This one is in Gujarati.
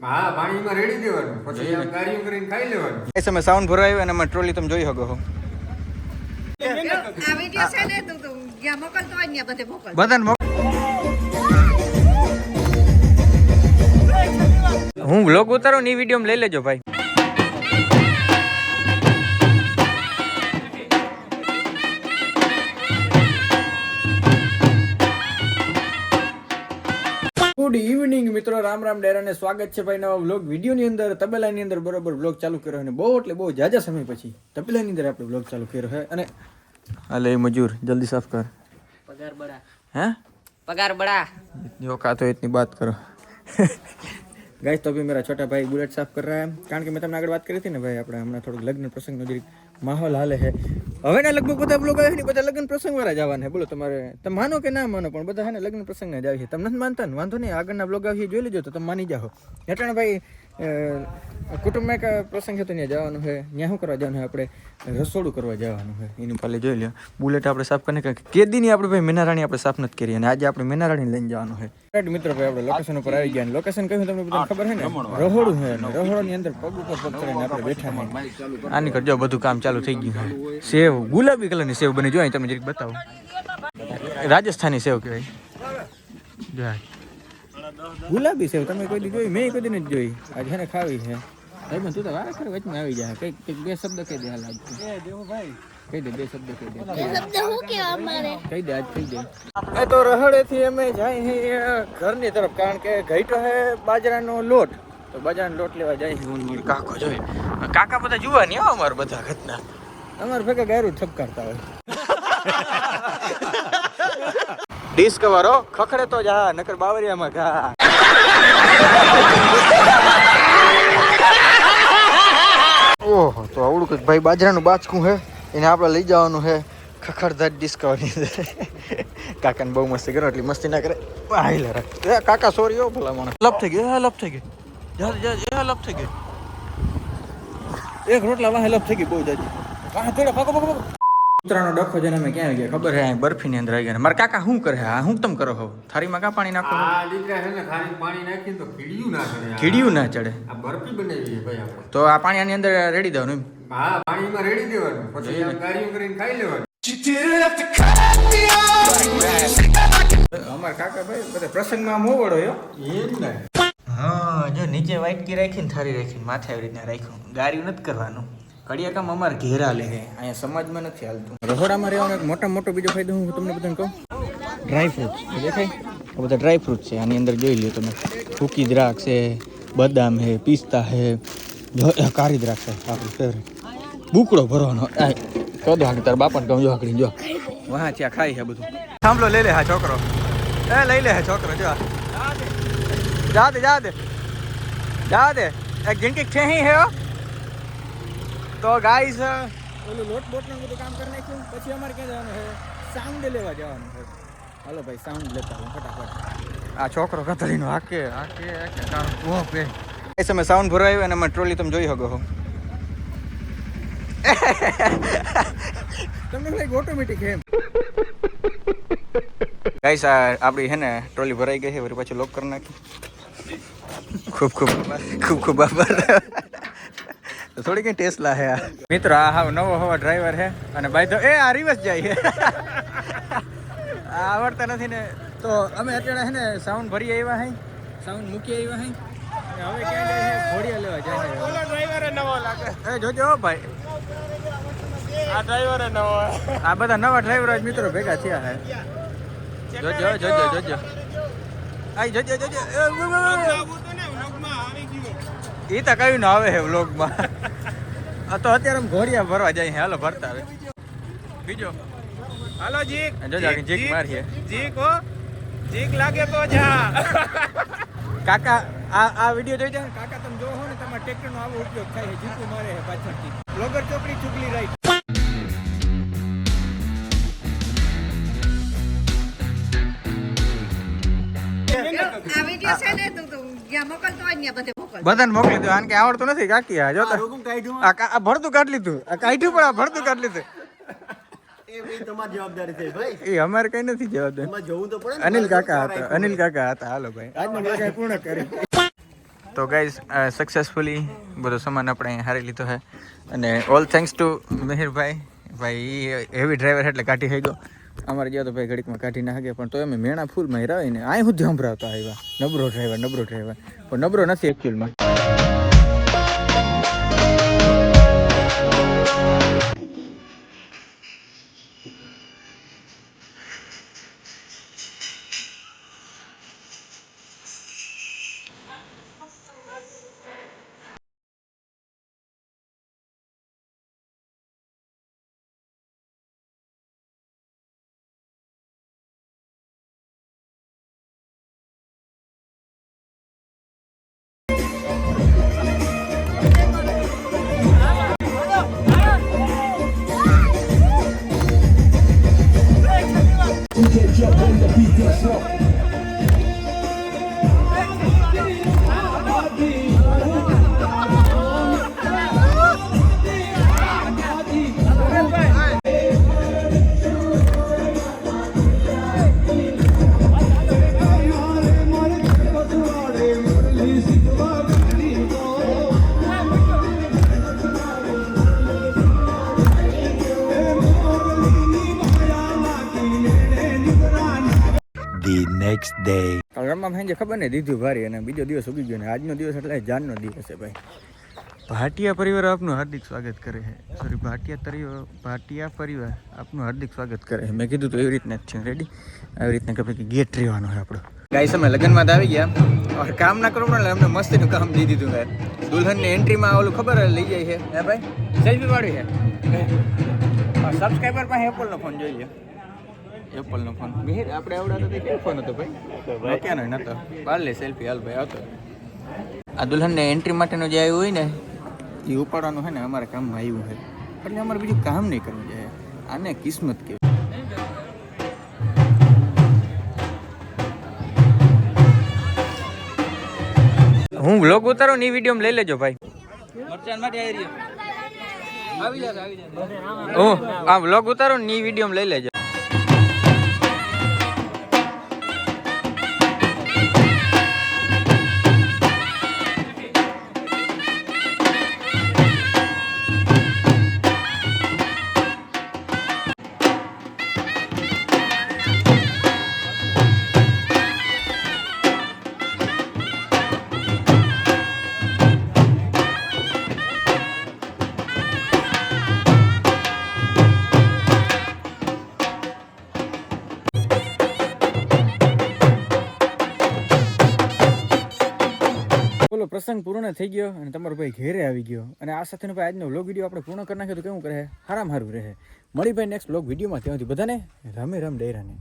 હા, પાણીમાં રેડી દેવાનું, પછી આમ ગાડીઓ કરીને ખાઈ લેવાનું. એ સમય સાઉન્ડ ભરાયું અને અમારી ટ્રોલી તમે જોઈ શકો છો. આ વિડિયો છે ને તું જ્યાં મોકલતો હોય ત્યાં બધે મોકલ. બધાને હું વ્લોગ ઉતારું ને એ વિડીયો લઈ લેજો ભાઈ. ગુડ ઇવનિંગ મિત્રો, રામ રામ ડેરા ને સ્વાગત છે ભાઈ નવા વ્લોગ વિડીયોની અંદર. તબેલાની અંદર બરોબર વ્લોગ ચાલુ કર્યો અને બહુ એટલે બહુ જાજા સમય પછી તબેલાની અંદર આપણે વ્લોગ ચાલુ કર્યો છે. અને હાલે મજૂર જલ્દી સાફ કર. પગાર બડા હે પગાર બડા जो कहा तो इतनी बात करो. गाइस तो अभी मेरा छोटा भाई बुलेट साफ कर रहा है. कारण कि मैं તમને આગળ વાત કરી હતી ને ભાઈ, આપણે હમણાં થોડુંક લગ્ન પ્રસંગનો જે માહોલ હાલે છે. હવે ના લગભગ બધા બ્લોગ આવે ને બધા લગ્ન પ્રસંગ વાળા જ આવવાના. બોલો તમારે તમે માનો કે ના માનો, પણ બધા હે ને લગ્ન પ્રસંગના જ આવે છે. તમને નથી માનતા ને વાંધો નહીં, આગળના બ્લોગ આવશે જોઈ લેજો તો તમે માની જાઓ. એટલે ભાઈ કુટુંબમાં એક પ્રસંગ છે તો ત્યાં જવાનું છે. ત્યાં શું કરવા જવાનું છે? આપણે રસોડું કરવા જવાનું છે. એની પાલે જોઈ લો બુલેટ આપણે સાફ કરીને કેદીની આપણે ભાઈ મેનારાણી આપણે સાફ નથી કરી અને આજે આપણે મેનારાણી લઈને જવાનું છે. રાઈટ મિત્રો, ભાઈ આપણે લોકેશન ઉપર આવી ગયા. લોકેશન કહ્યું તમને બધાને ખબર છે ને, રહોડું છે. રહોડાની અંદર પગ ઉપર પગ કરીને આપણે બેઠા છે. આની કરજો બધું કામ ચાલુ થઈ ગયું છે. સેવ ગુલાબી કલરની સેવ બની જો, અહીં તમે જરીક બતાવો. રાજસ્થાની સેવ કહેવાય. ગુલાબી સેવ તમે કોઈ દી જોઈ? મેં કોઈ દી નથી જોઈ. આજે છે ને ખાવી છે. ભાઈ તું તો વારે ખરે વચમાં આવી જાય. કઈક બે શબ્દ કહી દે. હાલ આજ કહી દે, બે શબ્દ કહી દે. કહી દે, આજ કહી દે. એ તો રહડેથી અમે જાય ઘરની તરફ, કારણ કે ઘઈટો હે બાજરાનો લોટ, તો બાજરાનો લોટ લેવા જાય. હું કાકો જોઈ, કાકા બધા જુવાની હો અમારા બધા ઘરના. અમારે ભેગા ગાયરું ઠપકારતા હોય. ડિસ્કવર હો, ખખડે તો જા, નકર બાવરિયામાં ઘા. ઓહો, તો આવડું કંઈક ભાઈ બાજરાનું બાચકું હે, એને આપણે લઈ જવાનું છે ખખડધાટ ડિસ્કવરની અંદર. કાકાને બહુ મસ્તી કરો, એટલી મસ્તી ના કરે. હાઈલે રાખ કાકા, સોરી હો ભલા મને. લપ થઈ ગઈ, લપ થઈ ગઈ. જા લપ થઈ ગઈ. એક રોટલા વાહે લપ થઈ ગઈ બહુ જાજી. વાહ થોડા પકો. કૂતરાનો ડખો જઈને અમે ક્યાં આવી ગયા ખબર હે? બરફીની અંદર આવી ગયા. મારા કાકા શું કરે? હા હું તમે કરો હો? થાળીમાં કા પાણી નાખો? આ દીકરા છે ને થાળીમાં પાણી નાખીને તો કીડિયું ના ચડે. કીડિયું ના ચડે. આ બરફી બનાવી છે ભાઈ આપણે. તો આ પાણી આની અંદર રેડી દેવાનું એમ? હા, પાણીમાં રેડી દેવાનું, પછી આમ ગાડીઓ કરીને ખાઈ લેવાનું. અમારા કાકા ભાઈ બધા પ્રસંગમાં મોવડો યો એમ ને. હા, જો નીચે વાટકી રાખીને થાળી રાખીને માથે આવી રીતના રાખ્યું. ગાર્યું નથી કરવાનું. કડિયા કામ અમારે ઘેરા લે છે, અહીંયા સમાજમાં નથી હાલતું. રહોડામાં રહેવાનો એક મોટો બીજો ફાયદો હું તમને બધાને કહું. ડ્રાય ફ્રૂટ્સ દેખાય, આ બધા ડ્રાય ફ્રૂટ છે. આની અંદર જોઈ લો તમે, સૂકી દ્રાક્ષ છે, બદામ છે, પિસ્તા છે, કાળી દ્રાક્ષ છે આપણી ફેવરેટ. બુકડો ભરવાનો કહો દો તારા બાપાને કહું, જો આકડી જો વાહ ત્યાં ખાઈ છે બધું. સાંભળો લઈ લે હા છોકરો, લઈ લે હા છોકરો. જો જા દે એક જિંદગી છે હે. તો ગાઈસ ઓલું લોટ બોટનું બધું કામ કરી નાખ્યું. પછી અમારે ક્યાં જવાનું છે? સાઉન્ડ લેવા જવાનું છે. હાલો ભાઈ સાઉન્ડ લેતા આવું ફટાફટ. આ છોકરો કતરીનો હાકે એ સમય સાઉન્ડ ભરાયું અને અમે ટ્રોલી તમે જોઈ શકો છો. તમને લાઈક ઓટોમેટિક એમ. ગાઈસ આપણી હે ને ટ્રોલી ભરાઈ ગઈ છે. વળી પાછું લોક કરી નાખી. ખૂબ આભાર. થોડી કઈ ટેસ્લા હે મિત્રો. આ હાવ નવો હવા ડ્રાઈવર હે અને બાય ધ આ રિવર્સ જાય છે. આવડતા નથી ને, તો અમે અત્યારે હે ને સાઉન્ડ ભરી આવ્યા હે, સાઉન્ડ મૂકી આવ્યા હે. હવે ક્યાં જાય છે? ઘોડિયા લેવા જાય છે. ઓલો ડ્રાઈવર નવો લાગે. જોજો ભાઈ, આ ડ્રાઈવર નવો. આ બધા નવા ડ્રાઈવર જ મિત્રો ભેગા થયા હે. જોજો આઈ જોજો એ તો કયું ના આવે છે વ્લોગમાં. તો અત્યારે અમે ઘોડિયા ભરવા જાય. હાલો ભરતા આવે બીજો. હાલો જીક જોજો જીક મારીએ. જીક હો, જીક લાગે તો જા. કાકા આ વિડીયો જોઈ જાય કાકા, તમે જોવો ને તમારા ટ્રેક્ટરનો આવો ઉપયોગ થાય છે. જીકુ મારે છે પાછળથી. બ્લોગર ચોકડી ચુગલી રાઈટ. આ વિડિયો છે ને તું જ્યાં મોકલતો હોય ત્યાં બધે મોકલ. બધાને મોકલી દો. આને કે આવડતું નથી કાકી. આ જોતા આ ભરતું કાઢ લીધું. આ કાઢ્યું પણ આ ભરતું કાઢ લીધું. તમારી જવાબદારી છે ભાઈ. એ અમારે કઈ નથી જવાબદારી. જોવું તો પડે. અનિલ કાકા હતા. હાલો ભાઈ આજનો બ્લોગ પૂર્ણ કરી. તો ગાઈઝ સક્સેસફુલી બધો સામાન આપણે અહીં હારી લીધો છે અને ઓલ થેન્ક્સ ટુ મિહિરભાઈ. ભાઈ હેવી ડ્રાઈવર એટલે કાઢી થઈ ગયો. અમારે ગયા તો ભાઈ ઘડીકમાં કાઢી ના ગયા પણ તો અમે મેણા ફૂલ માર્યા હોય ને અહીં સુધી સંભળાવતા આવ્યા નબરો ડ્રાઈવર પણ નબરો નથી એકચ્યુઅલમાં. Next day. રમવા ભાઈ ખબર ને દીધું ભારી અને બીજો દિવસ ઉગી ગયો ને આજનો દિવસ એટલે જાનનો દિવસ છે ભાઈ. ભાટિયા પરિવાર આપનું હાર્દિક સ્વાગત કરે છે. સોરી ભાટિયા પરિવાર આપનું હાર્દિક સ્વાગત કરે છે. મેં કીધું તો એવી રીતના જ છે રેડી. આવી રીતના કે ભાઈ ગેટ રહેવાનો છે આપણો. ગાઈસ અમે લગ્નમાં તો આવી ગયા और કામ ના કરવું એટલે અમને મસ્તીનું કામ દી દીધું છે. દુલ્હનની એન્ટ્રીમાં ઓલું ખબર લઈ જાય છે હે ભાઈ સેલ્ફી વાળી છે. સબસ્ક્રાઈબર પાસે એપલનો ફોન જોઈ લે. એપલનો ફોન મિહિર આપણે આવડા તો કેવો ફોન હતો ભાઈ નોકિયાનો નતો. બાર લે સેલ્ફી હાલ ભાઈ આવતો. આ દુલ્હનને એન્ટ્રી માટેનું જે આવ્યું હોય ને એ ઉપાડવાનું છે ને અમારા કામમાં આવ્યું છે એટલે અમારે બીજું કામ નહીં કરવું જોઈએ. આને કિસ્મત કહેવાય. હું વ્લોગ ઉતારું ની વિડીયો લઈ લેજો ભાઈ. હું આ વ્લોગ ઉતારું ની વિડીયો લઈ લેજો. બોલો પ્રસંગ પૂર્ણ થઈ ગયો અને તમારો ભાઈ ઘેરે આવી ગયો અને આ સાથેનો ભાઈ આજનો વ્લોગ વિડીયો આપણે પૂર્ણ કરી નાખ્યો તો કેવું કરે સારામાં સારું રહે. મળી ભાઈ નેક્સ્ટ વ્લોગ વિડીયોમાં. ત્યાંથી બધાને રામે રામ ડેરાને.